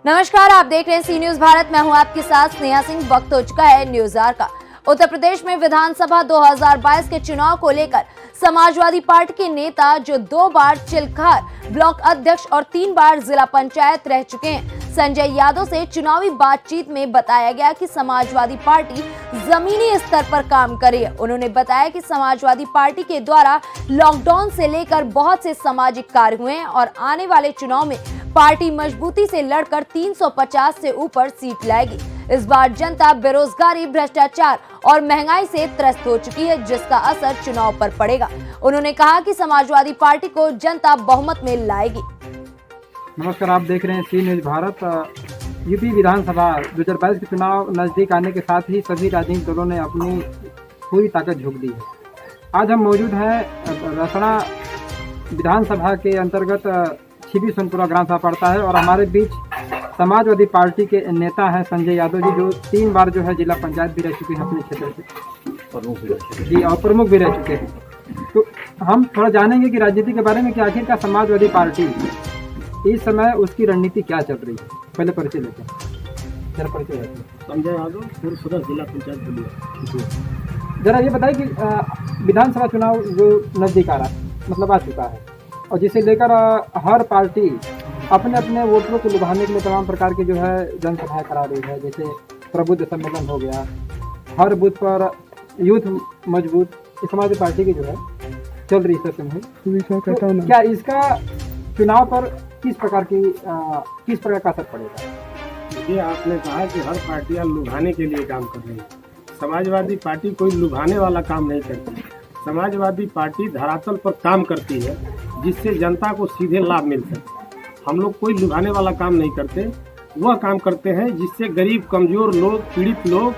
नमस्कार, आप देख रहे हैं सी न्यूज भारत। मैं हूं आपके साथ स्नेहा सिंह। वक्त हो चुका है न्यूज आवर का। उत्तर प्रदेश में विधानसभा 2022 के चुनाव को लेकर समाजवादी पार्टी के नेता, जो 2 बार चिलखार ब्लॉक अध्यक्ष और 3 बार जिला पंचायत रह चुके हैं, संजय यादव से चुनावी बातचीत में बताया गया कि समाजवादी पार्टी जमीनी स्तर पर काम कर रही है। उन्होंने बताया कि समाजवादी पार्टी के द्वारा लॉकडाउन से लेकर बहुत से सामाजिक कार्य हुए हैं और आने वाले चुनाव में पार्टी मजबूती से लड़कर 350 से ऊपर सीट लाएगी। इस बार जनता बेरोजगारी, भ्रष्टाचार और महंगाई से त्रस्त हो चुकी है, जिसका असर चुनाव पर पड़ेगा। उन्होंने कहा कि समाजवादी पार्टी को जनता बहुमत में लाएगी। नमस्कार, आप देख रहे हैं सी न्यूज भारत। यूपी विधानसभा 2022 के चुनाव नज़दीक आने के साथ ही सभी राजनीतिक दलों ने अपनी पूरी ताकत झोंक दी है। आज हम मौजूद हैं रसड़ा विधानसभा के अंतर्गत छिबी सोनपुरा ग्राम सभा पड़ता है और हमारे बीच समाजवादी पार्टी के नेता हैं संजय यादव जी, जो 3 बार जो है जिला पंचायत भी रह चुके हैं अपने क्षेत्र से जी, और प्रमुख भी रह चुके हैं। तो हम थोड़ा जानेंगे कि राजनीति के बारे में कि आखिरकार समाजवादी पार्टी इस समय उसकी रणनीति क्या चल रही है। पहले परिचय लेते हैं। जरा परिचय लेते हैं। संजय यादव, पूर्व जिला पंचायत बलिया। जरा ये बताइए कि विधानसभा चुनाव जो नज़दीक आ रहा है, मतलब आ चुका है, और जिसे लेकर हर पार्टी अपने अपने वोटरों को लुभाने के लिए तमाम प्रकार की जो है जनसभाएं करा रही है। जैसे प्रबुद्ध सम्मेलन हो गया, हर बूथ पर यूथ मजबूत, इस समाजवादी पार्टी की जो है चल रही है तो क्या इसका चुनाव पर किस प्रकार का असर पड़ेगा? ये आपने कहा कि हर पार्टियां लुभाने के लिए काम कर रही है। समाजवादी पार्टी कोई लुभाने वाला काम नहीं करती। समाजवादी पार्टी धरातल पर काम करती है जिससे जनता को सीधे लाभ मिल सके। हम लोग कोई लुभाने वाला काम नहीं करते, वह काम करते हैं जिससे गरीब, कमजोर लोग, पीड़ित लोग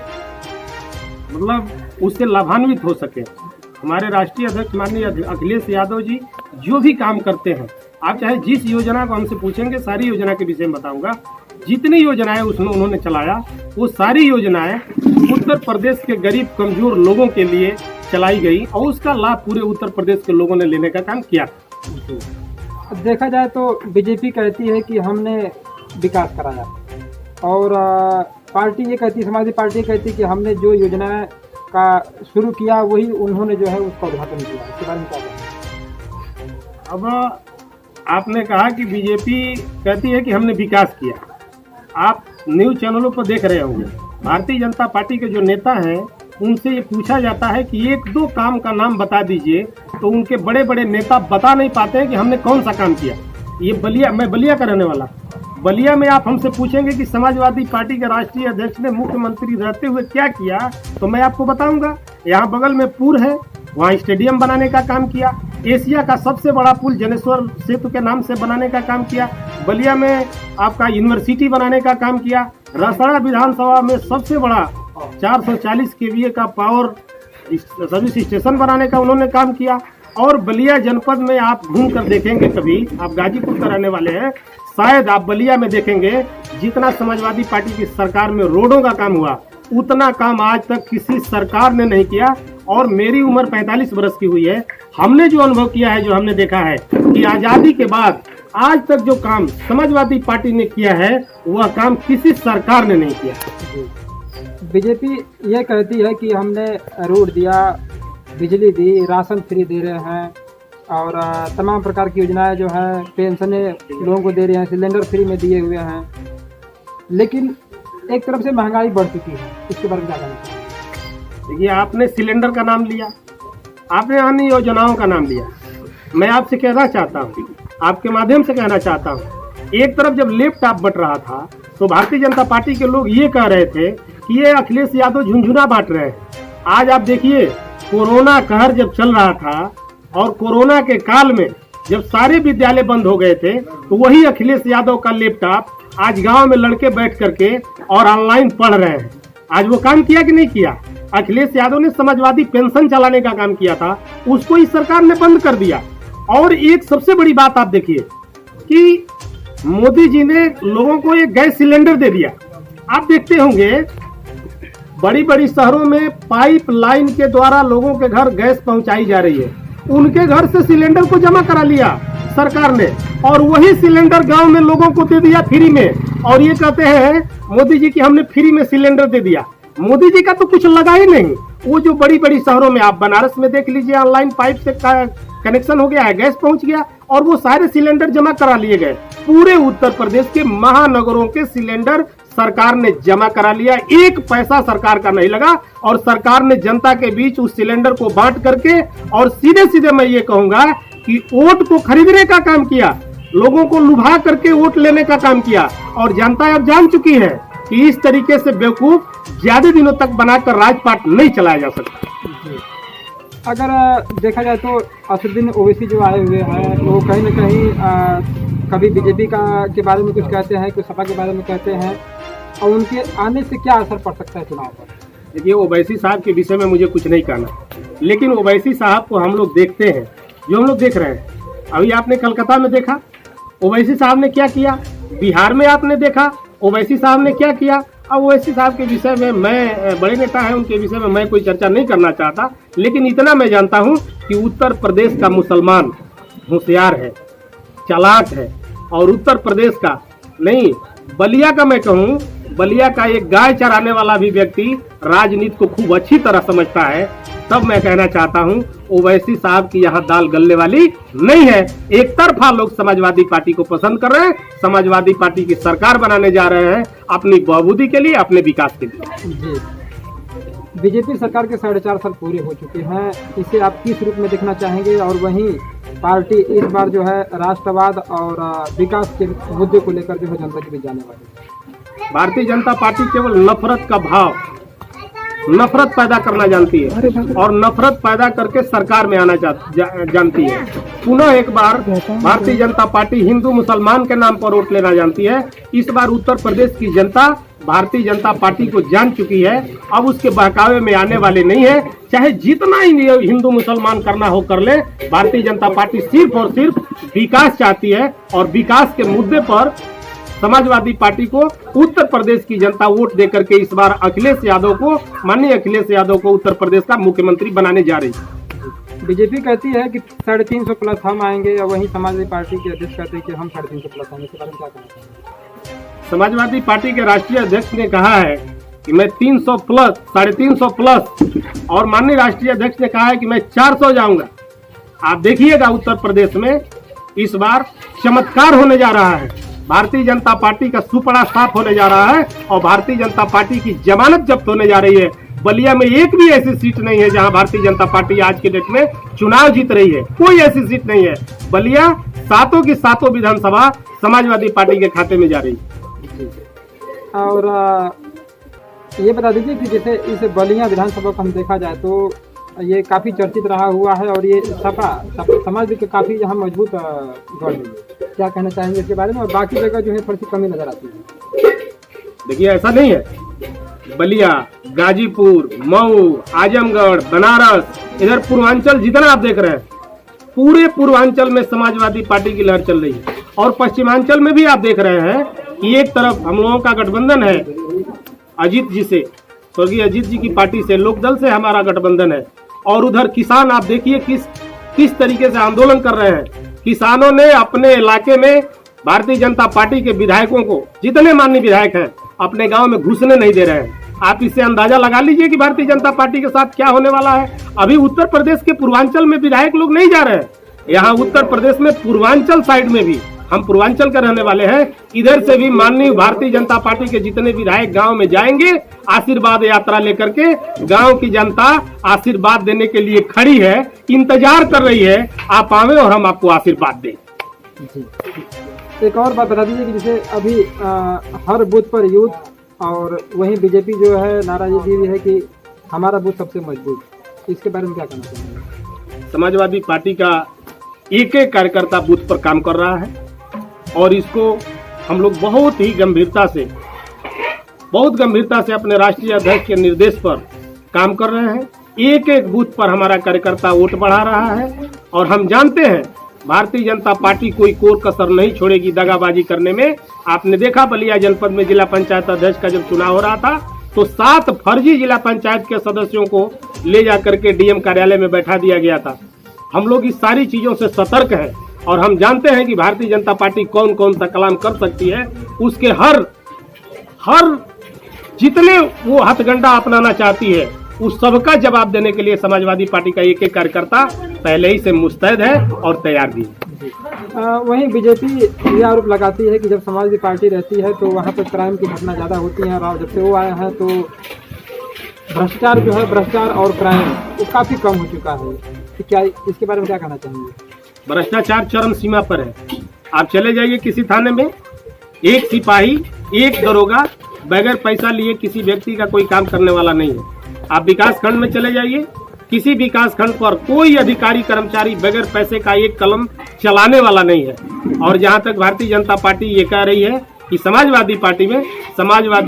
मतलब उससे लाभान्वित हो सके। हमारे राष्ट्रीय अध्यक्ष माननीय अखिलेश यादव जी जो भी काम करते हैं, आप चाहे जिस योजना को हमसे पूछेंगे, सारी योजना के विषय में बताऊंगा। जितनी योजनाएं उसमें उन्होंने चलाया, वो सारी योजनाएं उत्तर प्रदेश के गरीब, कमजोर लोगों के लिए चलाई गई और उसका लाभ पूरे उत्तर प्रदेश के लोगों ने लेने का काम किया। अब देखा जाए तो बीजेपी कहती है कि हमने विकास कराया, और पार्टी ये कहती है, समाजवादी पार्टी कहती है कि हमने जो योजना का शुरू किया वही उन्होंने जो है उसका उद्घाटन किया। इसके बारे में क्या कहेंगे? अब आपने कहा कि बीजेपी कहती है कि हमने विकास किया। आप न्यूज चैनलों पर देख रहे होंगे, भारतीय जनता पार्टी के जो नेता हैं उनसे ये पूछा जाता है कि 1-2 काम का नाम बता दीजिए, तो उनके बड़े बड़े नेता बता नहीं पाते हैं कि हमने कौन सा काम किया। ये बलिया, मैं बलिया का रहने वाला, बलिया में आप हमसे पूछेंगे कि समाजवादी पार्टी के राष्ट्रीय अध्यक्ष ने मुख्यमंत्री रहते हुए क्या किया, तो मैं आपको बताऊंगा। यहाँ बगल में पुर है, वहाँ स्टेडियम बनाने का काम किया। एशिया का सबसे बड़ा पुल जनेश्वर सेतु के नाम से बनाने का काम किया। बलिया में आपका यूनिवर्सिटी बनाने का काम किया। रसड़ा विधानसभा में सबसे बड़ा 440 केवीए का पावर सर्विस स्टेशन बनाने का उन्होंने काम किया। और बलिया जनपद में आप घूम कर देखेंगे, कभी आप गाजीपुर का रहने वाले हैं, शायद आप बलिया में देखेंगे जितना समाजवादी पार्टी की सरकार में रोडों का काम हुआ, उतना काम आज तक किसी सरकार ने नहीं किया। और मेरी उम्र 45 वर्ष की हुई है, हमने जो अनुभव किया है, जो हमने देखा है कि आज़ादी के बाद आज तक जो काम समाजवादी पार्टी ने किया है, वह काम किसी सरकार ने नहीं किया। बीजेपी ये कहती है कि हमने रोड दिया, बिजली दी, राशन फ्री दे रहे हैं, और तमाम प्रकार की योजनाएं जो हैं, पेंशनें लोगों को दे रहे हैं, सिलेंडर फ्री में दिए हुए हैं। लेकिन एक तरफ से महंगाई बढ़ चुकी है, इसके बारे में क्या कहना चाहिए? देखिए, आपने सिलेंडर का नाम लिया, आपने अन्य योजनाओं का नाम लिया। मैं आपसे कहना चाहता हूँ, आपके माध्यम से कहना चाहता हूँ, एक तरफ जब लैपटॉप बट रहा था तो भारतीय जनता पार्टी के लोग ये कह रहे थे कि ये अखिलेश यादव झुंझुना बांट रहे हैं। आज आप देखिए, कोरोना कहर जब चल रहा था और कोरोना के काल में जब सारे विद्यालय बंद हो गए थे, तो वही अखिलेश यादव का लैपटॉप आज गांव में लड़के बैठ करके और ऑनलाइन पढ़ रहे हैं। आज वो काम किया कि नहीं किया? अखिलेश यादव ने समाजवादी पेंशन चलाने का काम किया था, उसको इस सरकार ने बंद कर दिया। और एक सबसे बड़ी बात आप देखिए कि मोदी जी ने लोगों को एक गैस सिलेंडर दे दिया। आप देखते होंगे बड़ी बड़ी शहरों में पाइपलाइन के द्वारा लोगों के घर गैस पहुंचाई जा रही है, उनके घर से सिलेंडर को जमा करा लिया। सरकार ने, और वही सिलेंडर गांव में लोगों को दे दिया फ्री में, और ये कहते हैं मोदी जी की हमने फ्री में सिलेंडर दे दिया। मोदी जी का तो कुछ लगा ही नहीं। वो जो बड़ी बड़ी शहरों में, आप बनारस में देख लीजिए, ऑनलाइन पाइप से कनेक्शन हो गया है, गैस पहुंच गया और वो सारे सिलेंडर जमा करा लिए गए। पूरे उत्तर प्रदेश के महानगरों के सिलेंडर सरकार ने जमा करा लिया, एक पैसा सरकार का नहीं लगा, और सरकार ने जनता के बीच उस सिलेंडर को बांट करके, और सीधे सीधे मैं ये कहूंगा कि वोट को खरीदने का काम किया, लोगों को लुभा करके वोट लेने का काम किया। और जनता अब जान चुकी है कि इस तरीके से बेवकूफ ज्यादा दिनों तक बनाकर राजपाट नहीं चलाया जा सकता। अगर देखा जाए तो असदुद्दीन ओवैसी जो आए हुए हैं वो कहीं ना कहीं कभी बीजेपी के बारे में कुछ कहते हैं, कुछ सपा के बारे में कहते हैं, और उनके आने से क्या असर पड़ सकता है चुनाव पर? देखिए, ओवैसी साहब के विषय में मुझे कुछ नहीं कहना, लेकिन ओवैसी साहब को हम लोग देखते हैं, जो हम लोग देख रहे हैं। अभी आपने कलकत्ता में देखा ओवैसी साहब ने क्या किया, बिहार में आपने देखा ओवैसी साहब ने क्या किया। अब ओवैसी साहब के विषय में, मैं बड़े नेता हैं, उनके विषय में मैं कोई चर्चा नहीं करना चाहता, लेकिन इतना मैं जानता हूं कि उत्तर प्रदेश का मुसलमान होशियार है, चालाक है, और उत्तर प्रदेश का नहीं, बलिया का मैं कहूं, बलिया का एक गाय चराने वाला भी व्यक्ति राजनीति को खूब अच्छी तरह समझता है। तब मैं कहना चाहता हूं, ओवैसी साहब की यहाँ दाल गलने वाली नहीं है। एक तरफा लोग समाजवादी पार्टी को पसंद कर रहे हैं, समाजवादी पार्टी की सरकार बनाने जा रहे हैं अपनी बहबूदी के लिए, अपने विकास के लिए। जी, बीजेपी सरकार के 4.5 साल पूरे हो चुके हैं, इसे आप किस रूप में देखना चाहेंगे? और वहीं पार्टी इस बार जो है राष्ट्रवाद और विकास के मुद्दे को लेकर जो है जनता के बीच जाने वाली है। भारतीय जनता पार्टी केवल नफरत का भाव, नफरत पैदा करना जानती है, और नफरत पैदा करके सरकार में आना जानती है। पुनः एक बार भारतीय जनता पार्टी हिंदू मुसलमान के नाम पर वोट लेना जानती है। इस बार उत्तर प्रदेश की जनता भारतीय जनता पार्टी को जान चुकी है, अब उसके बहकावे में आने वाले नहीं है। चाहे जितना ही हिंदू मुसलमान करना हो कर ले, भारतीय जनता पार्टी सिर्फ और सिर्फ विकास चाहती है, और विकास के मुद्दे पर समाजवादी पार्टी को उत्तर प्रदेश की जनता वोट देकर के इस बार अखिलेश यादव को, माननीय अखिलेश यादव को उत्तर प्रदेश का मुख्यमंत्री बनाने जा रही है। बीजेपी कहती है कि 350 प्लस हम आएंगे, और वहीं समाजवादी पार्टी के अध्यक्ष कहते हैं कि हम 350 प्लस आएंगे। इसके बारे में क्या कहना चाहिए? समाजवादी पार्टी के राष्ट्रीय अध्यक्ष ने कहा है कि मैं 300 प्लस, 350 प्लस, और माननीय राष्ट्रीय अध्यक्ष ने कहा है कि मैं 400 जाऊंगा। आप देखिएगा उत्तर प्रदेश में इस बार चमत्कार होने जा रहा है, भारतीय जनता पार्टी का सुपड़ा साफ होने जा रहा है, और भारतीय जनता पार्टी की जमानत जब्त होने जा रही है। बलिया में एक भी ऐसी सीट नहीं है जहां भारतीय जनता पार्टी आज के डेट में चुनाव जीत रही है, कोई ऐसी सीट नहीं है। बलिया 7 की 7 विधानसभा समाजवादी पार्टी के खाते में जा रही है। और ये बता दीजिए कि जैसे इस बलिया विधानसभा को हम देखा जाए तो ये काफ़ी चर्चित रहा हुआ है, और ये सपा समाज के काफ़ी यहाँ मजबूत गढ़ है। क्या कहना चाहेंगे इसके बारे में? और बाकी जगह जो है थोड़ी सी कमी नजर आती है। देखिए, ऐसा नहीं है, बलिया, गाजीपुर, मऊ, आजमगढ़, बनारस, इधर पूर्वांचल जितना आप देख रहे हैं, पूरे पूर्वांचल में समाजवादी पार्टी की लहर चल रही है। और पश्चिमांचल में भी आप देख रहे हैं कि एक तरफ हम लोगों का गठबंधन है अजीत जी से, स्वर्गीय अजीत जी की पार्टी से, लोकदल से हमारा गठबंधन है, और उधर किसान आप देखिए किस तरीके से आंदोलन कर रहे हैं। किसानों ने अपने इलाके में भारतीय जनता पार्टी के विधायकों को, जितने माननीय विधायक हैं, अपने गांव में घुसने नहीं दे रहे हैं। आप इससे अंदाजा लगा लीजिए कि भारतीय जनता पार्टी के साथ क्या होने वाला है। अभी उत्तर प्रदेश के पूर्वांचल में विधायक लोग नहीं जा रहे हैं, यहाँ उत्तर प्रदेश में पूर्वांचल साइड में भी, हम पूर्वांचल के रहने वाले हैं, इधर से भी माननीय भारतीय जनता पार्टी के जितने विधायक गांव में जाएंगे, आशीर्वाद यात्रा लेकर के। गांव की जनता आशीर्वाद देने के लिए खड़ी है, इंतजार कर रही है, आप आवे और हम आपको आशीर्वाद दें। जी, एक और बात बता दीजिए कि जैसे अभी हर बूथ पर यूथ, और वहीं बीजेपी जो है नारा ये दी है कि हमारा बूथ सबसे मजबूत, इसके बारे में क्या कहना चाहेंगे? समाजवादी पार्टी का एक एक कार्यकर्ता बूथ पर काम कर रहा है, और इसको हम लोग बहुत गंभीरता से अपने राष्ट्रीय अध्यक्ष के निर्देश पर काम कर रहे हैं। एक एक बूथ पर हमारा कार्यकर्ता वोट बढ़ा रहा है, और हम जानते हैं भारतीय जनता पार्टी कोई कोर कसर नहीं छोड़ेगी दगाबाजी करने में। आपने देखा बलिया जनपद में जिला पंचायत अध्यक्ष का जब चुनाव हो रहा था, तो 7 फर्जी जिला पंचायत के सदस्यों को ले जाकर के डीएम कार्यालय में बैठा दिया गया था। हम लोग इस सारी चीजों से सतर्क हैं, और हम जानते हैं कि भारतीय जनता पार्टी कौन कौन सा कलाम कर सकती है। उसके हर जितने वो हथगंडा अपनाना चाहती है उस सबका जवाब देने के लिए समाजवादी पार्टी का एक एक कार्यकर्ता पहले ही से मुस्तैद है और तैयार भी है। वहीं बीजेपी ये आरोप लगाती है कि जब समाजवादी पार्टी रहती है तो वहाँ पर क्राइम की घटना ज़्यादा होती है, और जब से वो आए हैं तो भ्रष्टाचार जो है, भ्रष्टाचार और क्राइम वो काफ़ी कम हो चुका है। तो क्या इसके बारे में क्या कहना चाहेंगे? भ्रष्टाचार चरम सीमा पर है। आप चले जाइए किसी थाने में, एक सिपाही एक दरोगा बगैर पैसा लिए किसी व्यक्ति का कोई काम करने वाला नहीं है। आप विकास खंड में चले जाइए, किसी विकास खंड पर कोई अधिकारी कर्मचारी बगैर पैसे का एक कलम चलाने वाला नहीं है। और जहां तक भारतीय जनता पार्टी ये कह रही है कि समाजवादी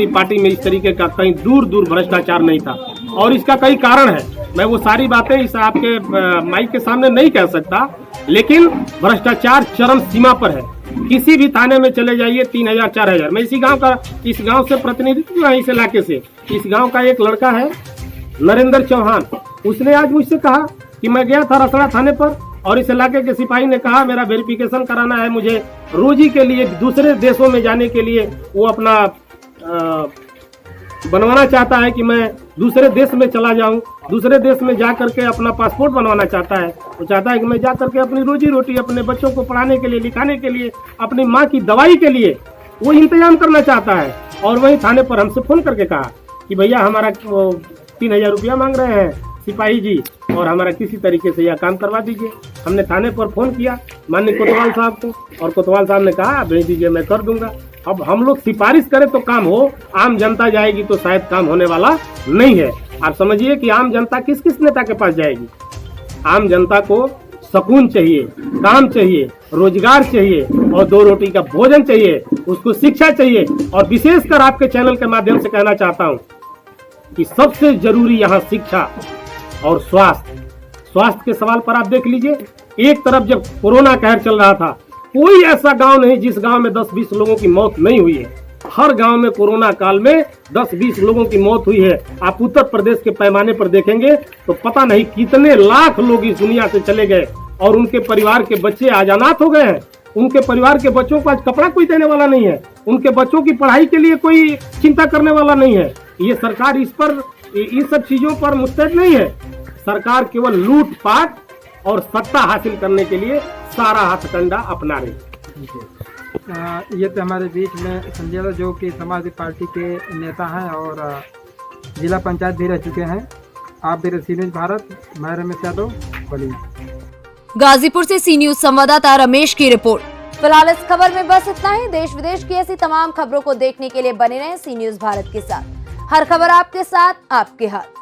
पार्टी में इस तरीके का कहीं दूर दूर भ्रष्टाचार नहीं था, और इसका कई कारण है। मैं वो सारी बातें इस आपके माइक के सामने नहीं कह सकता, लेकिन भ्रष्टाचार चरम सीमा पर है। किसी भी थाने में चले जाइए 3000 4000। मैं इस गांव से प्रतिनिधित्व है, इस इलाके से। इस गांव का एक लड़का है नरेंद्र चौहान, उसने आज मुझसे कहा कि मैं गया था रसड़ा थाने पर और इस इलाके के सिपाही ने कहा मेरा वेरिफिकेशन कराना है, मुझे रोजी के लिए दूसरे देशों में जाने के लिए वो अपना बनवाना चाहता है कि मैं दूसरे देश में चला जाऊं, दूसरे देश में जा करके अपना पासपोर्ट बनवाना चाहता है। वो चाहता है कि मैं जा करके अपनी रोजी रोटी, अपने बच्चों को पढ़ाने के लिए, लिखाने के लिए, अपनी माँ की दवाई के लिए वो इंतजाम करना चाहता है। और वही थाने पर हमसे फोन करके कहा कि भैया हमारा 3000 रुपया मांग रहे हैं सिपाही जी, और हमारा किसी तरीके से यह काम करवा दीजिए। हमने थाने पर फोन किया माननीय कोतवाल साहब को, और कोतवाल साहब ने कहा भेज दीजिए, मैं कर दूंगा। अब हम लोग सिफारिश करें तो काम हो, आम जनता जाएगी तो शायद काम होने वाला नहीं है। आप समझिए कि आम जनता किस किस नेता के पास जाएगी। आम जनता को सुकून चाहिए, काम चाहिए, रोजगार चाहिए और 2 रोटी का भोजन चाहिए, उसको शिक्षा चाहिए। और विशेषकर आपके चैनल के माध्यम से कहना चाहता हूँ कि सबसे जरूरी यहाँ शिक्षा और स्वास्थ्य के सवाल पर आप देख लीजिए। एक तरफ जब कोरोना कहर चल रहा था, कोई ऐसा गांव नहीं जिस गांव में 10-20 लोगों की मौत नहीं हुई है। हर गांव में कोरोना काल में 10-20 लोगों की मौत हुई है। आप उत्तर प्रदेश के पैमाने पर देखेंगे तो पता नहीं कितने लाख लोग इस दुनिया से चले गए, और उनके परिवार के बच्चे आज अनाथ हो गए हैं। उनके परिवार के बच्चों को आज कपड़ा कोई देने वाला नहीं है, उनके बच्चों की पढ़ाई के लिए कोई चिंता करने वाला नहीं है। ये सरकार इन सब चीजों पर मुस्तैद नहीं है। सरकार केवल लूटपाट और सत्ता हासिल करने के लिए सारा हथकंडा अपना रही। ये तो हमारे बीच में संजय यादव जो कि समाजवादी पार्टी के नेता हैं और जिला पंचायत भी रह चुके हैं। आप भी सी न्यूज़ भारत, मैं रमेश यादव, बलिया। गाजीपुर से सी न्यूज़ संवाददाता रमेश की रिपोर्ट। फिलहाल इस खबर में बस इतना ही। देश विदेश की ऐसी तमाम खबरों को देखने के लिए बने रहें सी न्यूज़ भारत के साथ। हर खबर आपके साथ, आपके हाथ।